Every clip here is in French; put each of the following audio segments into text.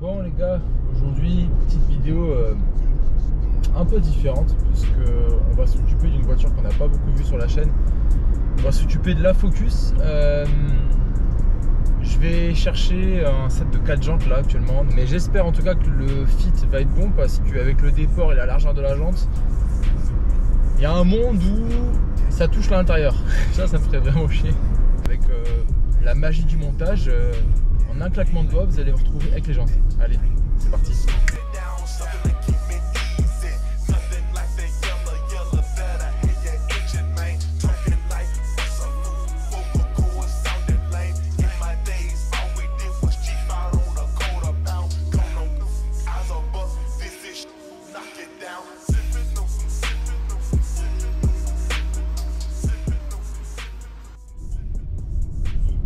Bon les gars, aujourd'hui petite vidéo un peu différente puisque on va s'occuper d'une voiture qu'on n'a pas beaucoup vue sur la chaîne. On va s'occuper de la Focus. Je vais chercher un set de 4 jantes là actuellement, mais j'espère en tout cas que le fit va être bon parce qu'avec le déport et la largeur de la jante, il y a un monde où ça touche l'intérieur. Ça me ferait vraiment chier. Avec la magie du montage, en un claquement de doigts, vous allez vous retrouver avec les jantes. Allez, c'est parti.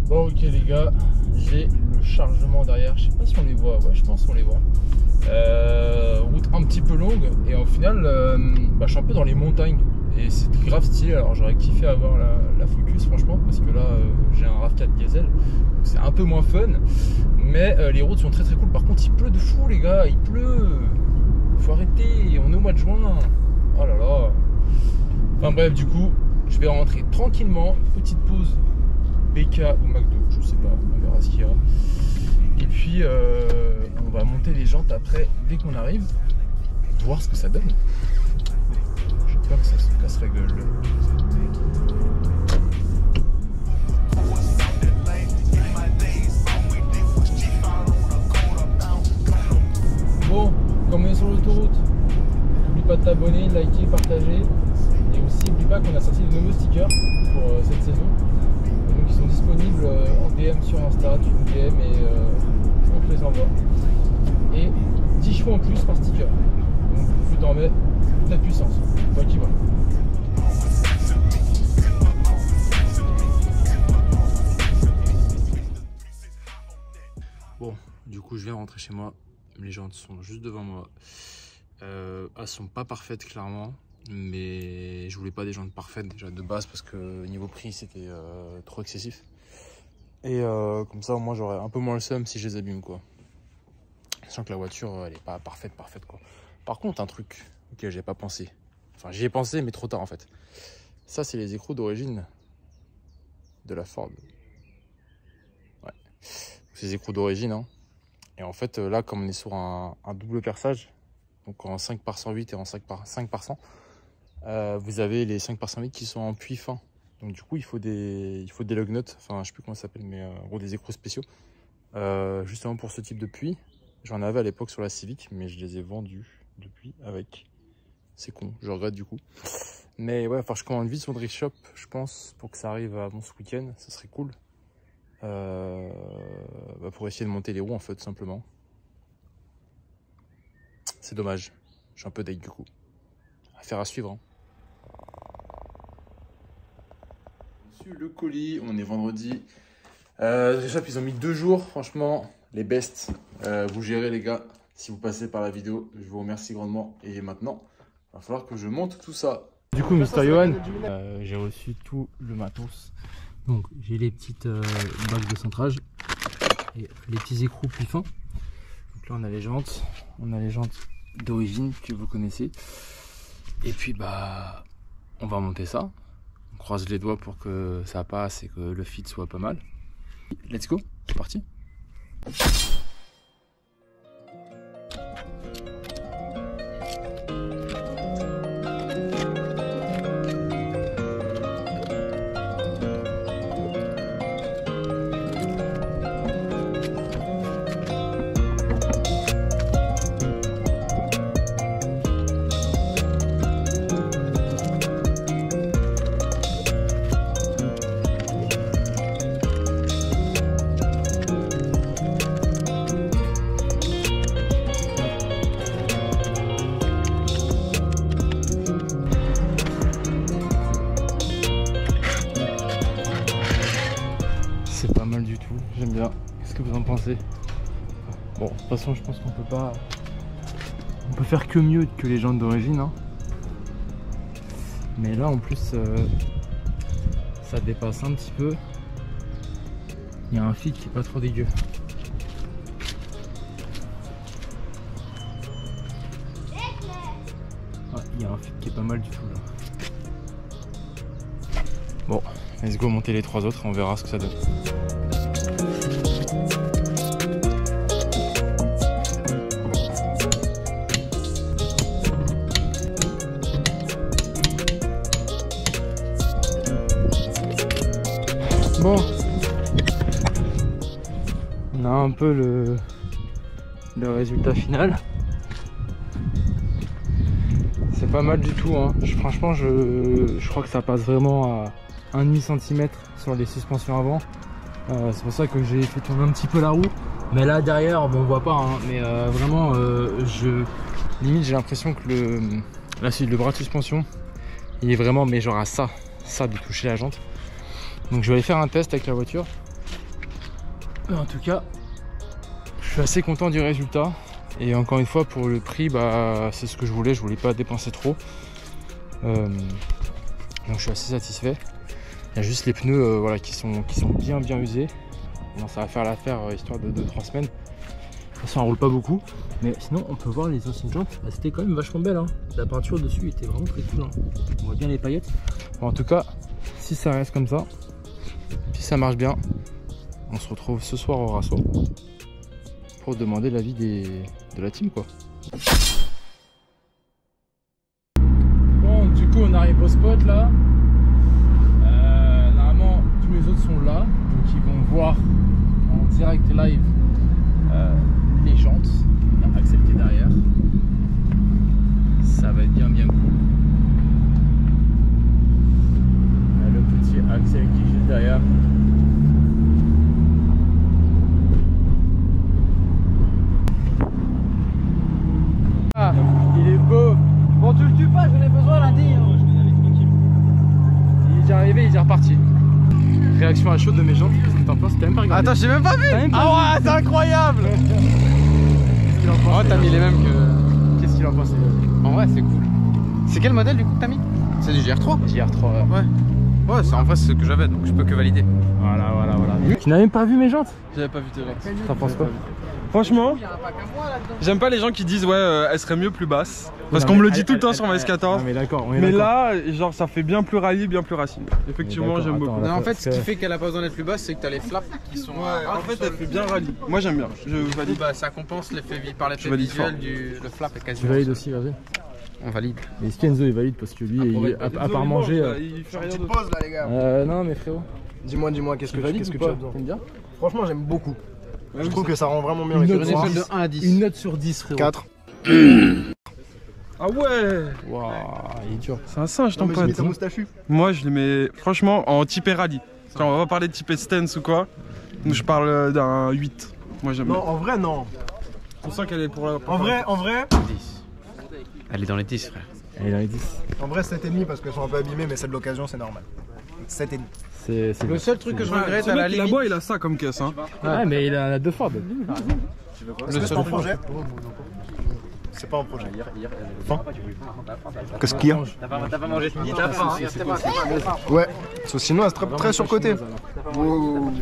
Bon ok les gars, j'ai le chargement derrière, je sais pas si on les voit, ouais je pense qu'on les voit. Route un petit peu longue et au final je suis un peu dans les montagnes et c'est grave stylé. Alors j'aurais kiffé avoir la Focus franchement parce que là j'ai un RAV4 diesel, donc c'est un peu moins fun, mais les routes sont très très cool. Par contre il pleut de fou les gars, il pleut, faut arrêter, on est au mois de juin, oh là là. Enfin bref, du coup je vais rentrer tranquillement, petite pause BK ou McDo, je sais pas, on verra ce qu'il y a. Et puis on va monter les jantes après dès qu'on arrive, voir ce que ça donne. J'ai peur que ça se casse la gueule. Bon, comme on est sur l'autoroute, n'oublie pas de t'abonner, de liker, partager. Et aussi n'oublie pas qu'on a sorti de nouveaux stickers pour cette saison. Donc ils sont disponibles en DM sur Insta, tu me DM et on te les envoie. Et 10 chevaux en plus par sticker. Donc plus t'en mets, plus t'as de puissance. Toi qui vois. Bon, du coup je viens de rentrer chez moi. Les jantes sont juste devant moi. Elles sont pas parfaites clairement. Mais je voulais pas des jantes parfaites déjà de base parce que niveau prix c'était trop excessif. Et comme ça au moins j'aurais un peu moins le seum si je les abîme quoi. Sachant que la voiture elle est pas parfaite quoi. Par contre un truc auquel j'ai pas pensé, enfin j'y ai pensé mais trop tard en fait. Ça c'est les écrous d'origine de la Ford. Ouais. Ces écrous d'origine hein. Et en fait là comme on est sur un double perçage, donc en 5 par 108 et en 5 par 100, vous avez les 5 par 108 qui sont en puits fin. Donc du coup il faut des lug nuts, enfin je sais plus comment ça s'appelle, mais en gros des écrous spéciaux. Justement pour ce type de puits. J'en avais à l'époque sur la Civic, mais je les ai vendus depuis avec. C'est con, je regrette du coup. Mais ouais, enfin je commande vite sur Drift Shop, je pense, pour que ça arrive avant ce week-end, ça serait cool. Pour essayer de monter les roues en fait, tout simplement. C'est dommage, je suis un peu deg du coup. Affaire à suivre. Hein. Le colis, on est vendredi. Déjà, ils ont mis 2 jours, franchement, les bestes. Vous gérez les gars, si vous passez par la vidéo, je vous remercie grandement. Et maintenant, il va falloir que je monte tout ça. Du coup, Mister Johan, j'ai reçu tout le matos. Donc, j'ai les petites bagues de centrage et les petits écrous plus fins. Donc là, on a les jantes d'origine que vous connaissez. Et puis, on va monter ça. On croise les doigts pour que ça passe et que le fit soit pas mal. Let's go, c'est parti. C'est pas mal du tout, j'aime bien. Qu'est-ce que vous en pensez? Bon, de toute façon, je pense qu'on peut pas... On peut faire que mieux que les jantes d'origine. Hein. Mais là, en plus, ça dépasse un petit peu. Il y a un fit qui est pas trop dégueu. il y a un fit qui est pas mal du tout là. Bon, let's go monter les 3 autres, on verra ce que ça donne. Bon, on a un peu le résultat final. C'est pas mal du tout, hein. Franchement je crois que ça passe vraiment à 1,5 cm sur les suspensions avant. C'est pour ça que j'ai fait tourner un petit peu la roue. Mais là derrière, bon, on voit pas, hein, mais vraiment limite j'ai l'impression que le bras de suspension il est vraiment, mais genre à ça de toucher la jante. Donc je vais aller faire un test avec la voiture. En tout cas, je suis assez content du résultat. Et encore une fois, pour le prix, bah, c'est ce que je voulais pas dépenser trop. Donc je suis assez satisfait. Il y a juste les pneus voilà, qui sont bien usés. Bon, ça va faire l'affaire histoire de 2-3 semaines. De toute façon, on roule pas beaucoup. Mais sinon, on peut voir les anciennes jantes. Bah, c'était quand même vachement belle, hein. La peinture dessus était vraiment très cool, hein. On voit bien les paillettes. Bon, en tout cas, si ça reste comme ça, si ça marche bien, on se retrouve ce soir au Rasso pour demander l'avis de la team, quoi. Bon, du coup on arrive au spot là. Normalement tous les autres sont là, donc ils vont voir en direct live les jantes acceptées derrière. Ça va être bien cool. On a le petit Axel qui est juste derrière. Ah, il est beau. Bon, tu le tues pas, j'en ai besoin lundi. Je vais aller tranquille. Il est déjà arrivé, il est déjà reparti. Réaction à chaud de mes jantes, qu'est-ce que t'en penses? T'as même pas regardé? Attends, j'ai même pas vu. Ah ouais, c'est incroyable. Qu'est-ce qu'il en pense? Oh, t'as mis les mêmes que... Qu'est-ce qu'il en pense? En vrai, c'est cool. C'est quel modèle du coup que t'as mis? C'est du GR3? GR3, ouais. Ouais, en vrai, c'est ce que j'avais, donc je peux que valider. Voilà. Tu n'as même pas vu mes jantes? J'avais pas vu tes jantes. T'en penses quoi? Franchement, j'aime pas les gens qui disent ouais, elle serait mieux plus basse. Parce qu'on me le dit tout le temps sur ma S14. Mais d'accord, mais là, genre, ça fait bien plus rallye, bien plus racine. Effectivement, j'aime beaucoup. Non, en fait, ce qui fait qu'elle a pas besoin d'être plus basse, c'est que t'as les flaps qui sont. Ouais, en fait, elle fait bien rallye. Moi, j'aime bien. Je valide. Bah, ça compense l'effet par l'effet visuel le flap est quasi. Tu valides aussi, vas-y. On valide. Mais Skenzo il valide parce que lui, à part manger. Il fait rien Petite d'autre. pause là, les gars. Non, mais frérot. Dis-moi, qu'est-ce que tu as besoin? T'aimes bien? Franchement, j'aime beaucoup. Je trouve que ça rend vraiment bien Une avec note le sur noir. 10. De 1 à 10. Une note sur 10, frérot. 4. Ah ouais. Waouh, il est dur. C'est un singe, ton Non, mais j'ai mis pote. ta moustachu. Moi, je le mets franchement en type rallye. Quand on va parler de type stance ou quoi, je parle d'un 8. Moi, j'aime bien. Non, en vrai, non. On sent qu'elle est pour la. En vrai, 10. Elle est dans les 10, frère. Elle est dans les 10. en vrai, 7,5 parce qu'elles sont un peu abîmées, mais c'est de l'occasion, c'est normal. 7,5. C'est Le seul truc que je regrette Ce à la mec limite. là-bas, il a ça comme caisse. Hein. Ouais, mais il en a 2 fois. Est-ce que c'est en projet? C'est pas un projet. Fin. Qu'est-ce qu'il y a? T'as pas mangé ce midi, t'as faim. Ouais. Sinon, elle se très surcotée.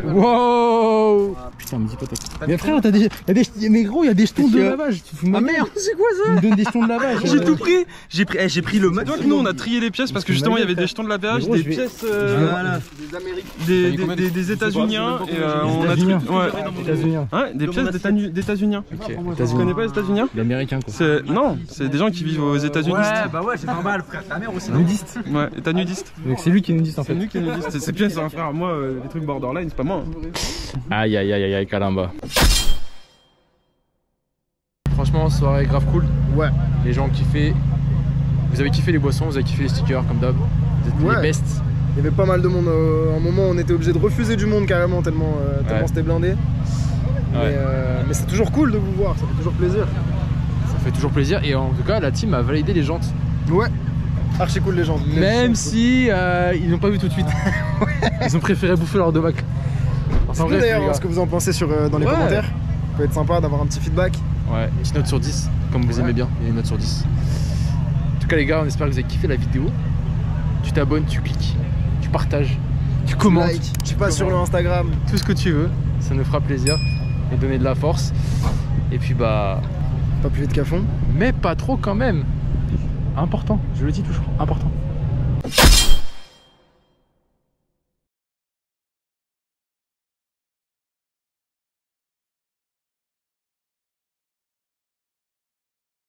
Wow. Putain, mais dis pas mais frère, mais gros, il y a des jetons de lavage. Tu fous de ma gueule. c'est quoi ça? Il me donne des jetons de lavage. J'ai tout pris. J'ai pris le max. Nous, on a trié les pièces parce que justement, il y avait des jetons de lavage, Mais gros, des je vais- pièces Des des États-Uniens et on a trié. Ouais. États-Uniens. Ouais, des pièces d'États-Uniens. Tu connais pas les États-Uniens? L'américain, quoi. Non, c'est des gens qui vivent aux États-Unis. bah ouais, c'est normal, frère. Ta mère aussi. Nudiste. Ouais, état nudiste. Donc c'est lui qui nous dit en C'est fait. lui qui est nudiste. C'est pièces, hein, frère. Moi, les trucs borderline, c'est pas moi. Aïe aïe aïe aïe aïe, caramba. Franchement, soirée grave cool. Ouais. Les gens ont kiffé. Vous avez kiffé les boissons, vous avez kiffé les stickers comme d'hab. Vous êtes Ouais. les best. Il y avait pas mal de monde. À un moment, on était obligé de refuser du monde carrément, tellement Ouais. c'était blindé. Ouais. Mais c'est toujours cool de vous voir, ça fait toujours plaisir. Ça fait toujours plaisir et en tout cas la team a validé les jantes. Ouais. Archi cool les gens. Même si ils n'ont pas vu tout de suite. Ils ont préféré bouffer leur domac. Enfin Dites-nous bref, les d'ailleurs gars. ce que vous en pensez dans les Ouais. commentaires. Ça peut être sympa d'avoir un petit feedback. Ouais, une petite note sur 10, comme vous aimez bien, il y a une note sur 10. En tout cas les gars, on espère que vous avez kiffé la vidéo. Tu t'abonnes, tu cliques, tu partages, tu commentes, Like, tu passes sur le Instagram. tout ce que tu veux, ça nous fera plaisir et donner de la force. Et puis bah, Pas plus vite qu'à fond. mais pas trop quand même. Important, je le dis toujours, important.